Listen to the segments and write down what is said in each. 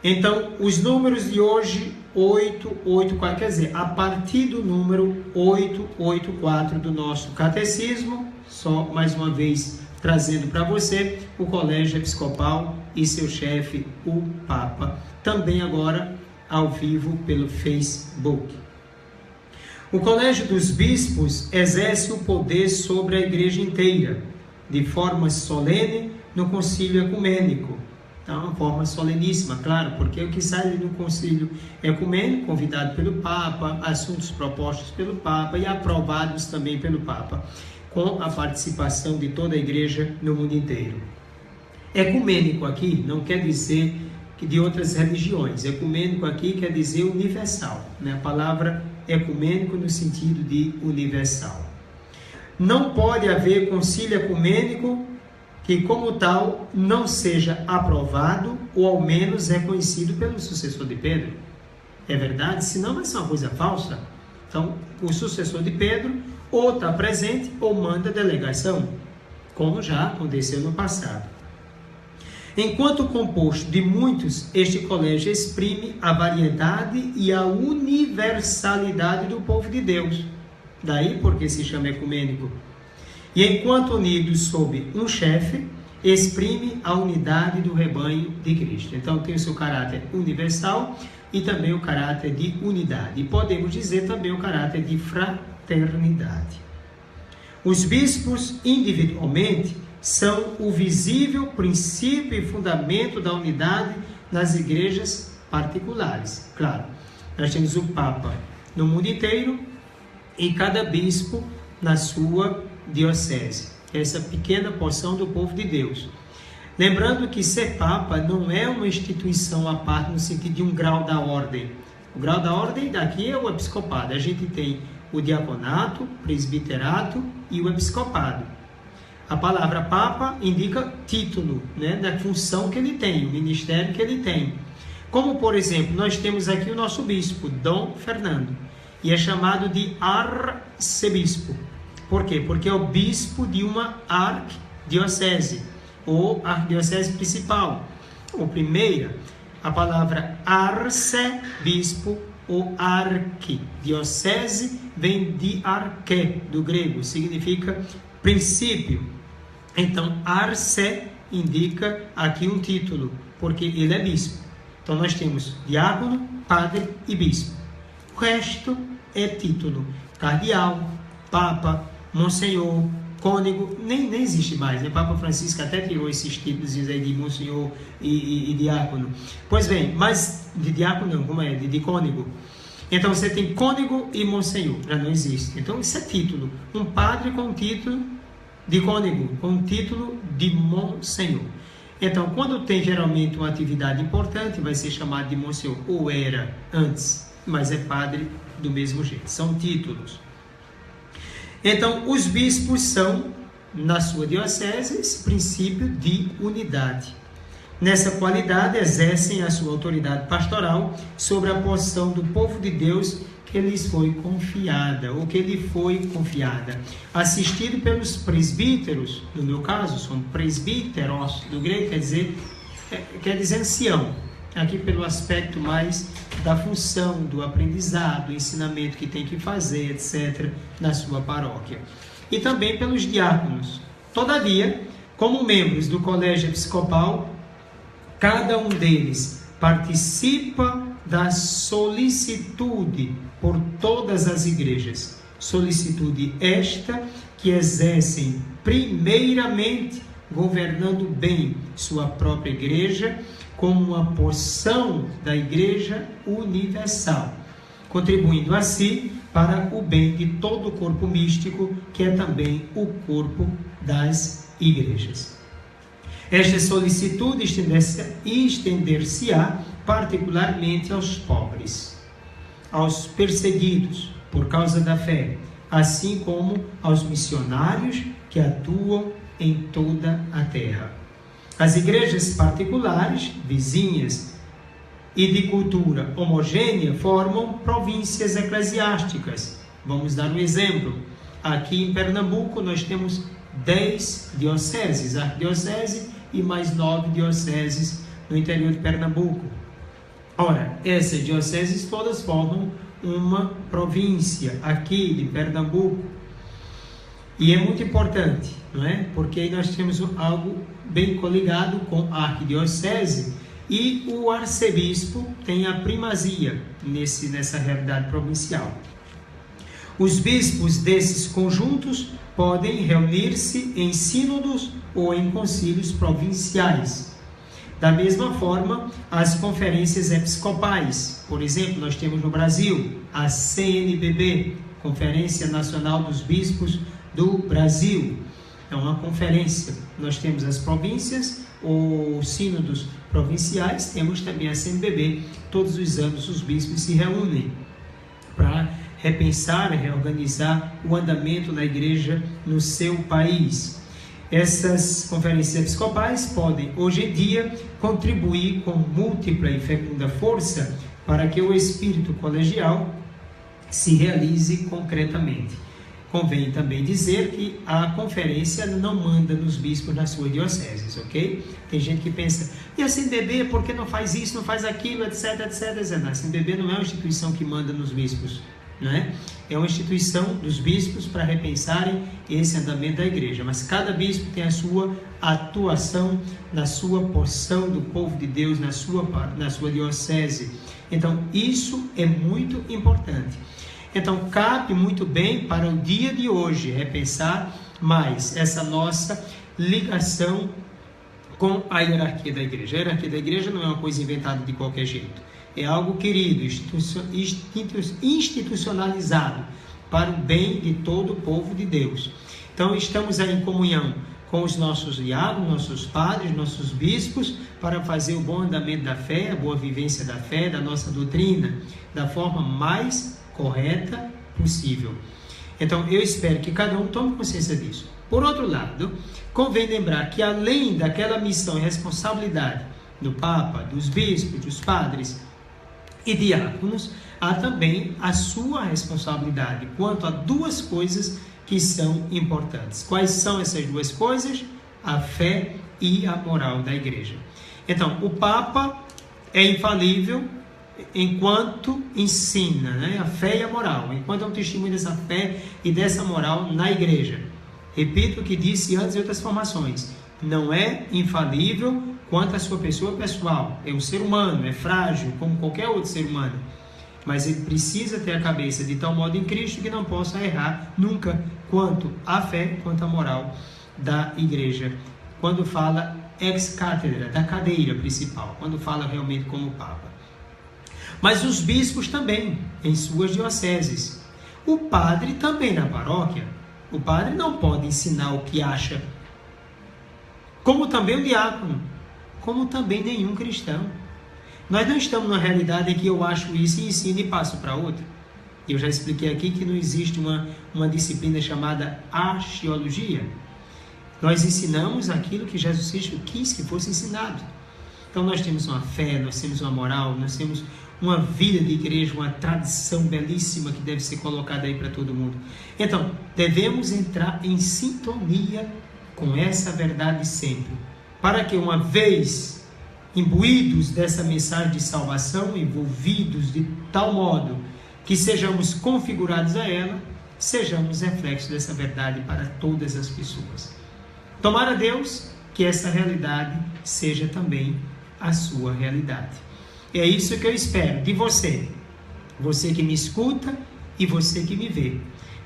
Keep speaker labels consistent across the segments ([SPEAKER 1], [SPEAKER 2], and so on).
[SPEAKER 1] Então, os números de hoje, 884, quer dizer, a partir do número 884 do nosso catecismo, só mais uma vez trazendo para você o Colégio Episcopal e seu chefe, o Papa, também agora ao vivo pelo Facebook. O Colégio dos Bispos exerce o poder sobre a Igreja inteira, de forma solene no Concílio Ecumênico. Então, uma forma soleníssima, claro, porque o que sai no Concílio Ecumênico, convidado pelo Papa, assuntos propostos pelo Papa e aprovados também pelo Papa, com a participação de toda a Igreja no mundo inteiro. Ecumênico aqui não quer dizer que de outras religiões. Ecumênico aqui quer dizer universal, né? A palavra ecumênico no sentido de universal. Não pode haver concílio ecumênico que, como tal, não seja aprovado ou ao menos reconhecido pelo sucessor de Pedro. É verdade? Senão vai ser uma coisa falsa. Então, o sucessor de Pedro ou está presente ou manda delegação, como já aconteceu no passado. Enquanto composto de muitos, este colégio exprime a variedade e a universalidade do povo de Deus. Daí porque se chama ecumênico. E enquanto unidos sob um chefe, exprime a unidade do rebanho de Cristo. Então tem o seu caráter universal e também o caráter de unidade. E podemos dizer também o caráter de fraternidade. Os bispos, individualmente, são o visível princípio e fundamento da unidade nas igrejas particulares. Claro, nós temos o Papa no mundo inteiro e cada bispo na sua diocese. Essa pequena porção do povo de Deus. Lembrando que ser Papa não é uma instituição à parte no sentido de um grau da ordem. O grau da ordem daqui é o episcopado. A gente tem o diaconato, presbiterato e o episcopado. A palavra Papa indica título, né, da função que ele tem, o ministério que ele tem. Como, por exemplo, nós temos aqui o nosso bispo, Dom Fernando, e é chamado de arcebispo. Por quê? Porque é o bispo de uma arquidiocese, ou arquidiocese principal, ou primeira. A palavra arcebispo ou arquidiocese vem de arque, do grego, significa princípio. Então, arce indica aqui um título, porque ele é bispo. Então, nós temos diácono, padre e bispo. O resto é título. Cardeal, papa, monsenhor, cônego, nem existe mais, né? Papa Francisco até tirou esses títulos aí de monsenhor e diácono. Pois bem, mas de diácono não, como é? De cônego. Então, você tem cônego e monsenhor, já não existe. Então, isso é título. Um padre com título de cônego, com título de monsenhor. Então, quando tem geralmente uma atividade importante, vai ser chamado de monsenhor, ou era antes, mas é padre do mesmo jeito. São títulos. Então, os bispos são, na sua diocese, esse princípio de unidade. Nessa qualidade, exercem a sua autoridade pastoral sobre a porção do povo de Deus que lhes foi confiada, ou que lhe foi confiada, assistido pelos presbíteros, no meu caso, são presbíteros, do grego, quer dizer ancião, aqui pelo aspecto mais da função, do aprendizado, do ensinamento que tem que fazer, etc., na sua paróquia. E também pelos diáconos. Todavia, como membros do Colégio Episcopal, cada um deles participa da solicitude por todas as igrejas. Solicitude esta que exercem primeiramente governando bem sua própria igreja como uma porção da igreja universal, contribuindo assim para o bem de todo o corpo místico, que é também o corpo das igrejas. Esta solicitude estender-se-á particularmente aos pobres, aos perseguidos por causa da fé, assim como aos missionários que atuam em toda a terra. As igrejas particulares, vizinhas e de cultura homogênea formam províncias eclesiásticas. Vamos dar um exemplo. Aqui em Pernambuco nós temos 10 dioceses, arquidiocese, e mais 9 dioceses no interior de Pernambuco. Ora, essas dioceses todas formam uma província aqui de Pernambuco. E é muito importante, não é? Porque aí nós temos algo bem coligado com a arquidiocese e o arcebispo tem a primazia nessa realidade provincial. Os bispos desses conjuntos podem reunir-se em sínodos ou em concílios provinciais. Da mesma forma, as conferências episcopais, por exemplo, nós temos no Brasil a CNBB, Conferência Nacional dos Bispos do Brasil. É uma conferência. Nós temos as províncias, os sínodos provinciais, temos também a CNBB. Todos os anos os bispos se reúnem para repensar e reorganizar o andamento da igreja no seu país. Essas conferências episcopais podem, hoje em dia, contribuir com múltipla e fecunda força para que o espírito colegial se realize concretamente. Convém também dizer que a conferência não manda nos bispos nas suas dioceses, ok? Tem gente que pensa, e a CNBB, por que não faz isso, não faz aquilo, etc, etc, etc. A CNBB não é uma instituição que manda nos bispos, não é? É uma instituição dos bispos para repensarem esse andamento da igreja, mas cada bispo tem a sua atuação na sua porção do povo de Deus, na sua diocese. Então, isso é muito importante. Então, cabe muito bem para o dia de hoje repensar mais essa nossa ligação com a hierarquia da igreja. A hierarquia da igreja não é uma coisa inventada de qualquer jeito. É algo querido, institucionalizado para o bem de todo o povo de Deus. Então, estamos aí em comunhão com os nossos diáconos, nossos padres, nossos bispos, para fazer o bom andamento da fé, a boa vivência da fé, da nossa doutrina, da forma mais correta possível. Então, eu espero que cada um tome consciência disso. Por outro lado, convém lembrar que além daquela missão e responsabilidade do Papa, dos bispos, dos padres e diáconos, há também a sua responsabilidade quanto a duas coisas que são importantes. Quais são essas duas coisas? A fé e a moral da igreja. Então, o Papa é infalível enquanto ensina, né? A fé e a moral, enquanto é um testemunho dessa fé e dessa moral na igreja. Repito o que disse antes em outras formações, não é infalível quanto à sua pessoa pessoal, é um ser humano, é frágil como qualquer outro ser humano, mas ele precisa ter a cabeça de tal modo em Cristo que não possa errar nunca quanto à fé, quanto à moral da igreja, quando fala ex cátedra, da cadeira principal, quando fala realmente como Papa. Mas os bispos também, em suas dioceses. O padre também na paróquia. O padre não pode ensinar o que acha. Como também o diácono. Como também nenhum cristão. Nós não estamos numa realidade em que eu acho isso e ensino e passo para outra. Eu já expliquei aqui que não existe uma disciplina chamada axiologia. Nós ensinamos aquilo que Jesus Cristo quis que fosse ensinado. Então nós temos uma fé, nós temos uma moral, nós temos uma vida de igreja, uma tradição belíssima que deve ser colocada aí para todo mundo. Então, devemos entrar em sintonia com essa verdade sempre, para que uma vez imbuídos dessa mensagem de salvação, envolvidos de tal modo que sejamos configurados a ela, sejamos reflexos dessa verdade para todas as pessoas. Tomara Deus que essa realidade seja também a sua realidade. É isso que eu espero de você, você que me escuta e você que me vê.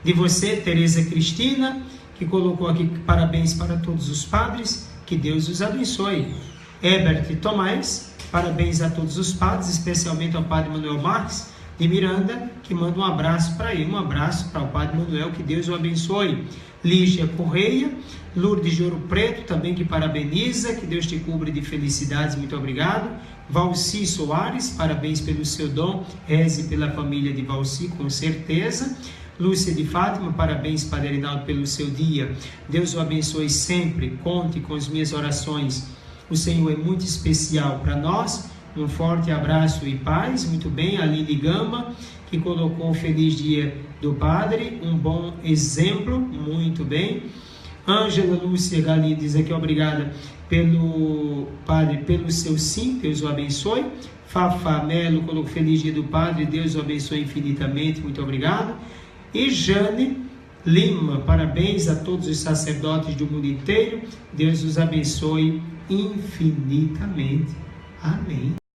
[SPEAKER 1] De você, Tereza Cristina, que colocou aqui parabéns para todos os padres, que Deus os abençoe. Herbert Tomás, parabéns a todos os padres, especialmente ao padre Manuel Marques de Miranda, que manda um abraço para ele, um abraço para o padre Manuel, que Deus o abençoe. Lígia Correia, Lourdes de Ouro Preto, também que parabeniza, que Deus te cubra de felicidades, muito obrigado. Valci Soares, parabéns pelo seu dom, reze pela família de Valci, com certeza. Lúcia de Fátima, parabéns, Padre Arinaldo, pelo seu dia. Deus o abençoe sempre, conte com as minhas orações. O Senhor é muito especial para nós. Um forte abraço e paz. Muito bem, Aline Gama, que colocou o feliz dia do Padre, um bom exemplo, muito bem. Ângela Lúcia Galinha diz aqui, obrigada pelo Padre, pelo seu sim, Deus o abençoe. Fafá Melo colocou feliz dia do Padre, Deus o abençoe infinitamente, muito obrigado. E Jane Lima, parabéns a todos os sacerdotes do mundo inteiro, Deus os abençoe infinitamente. Amém.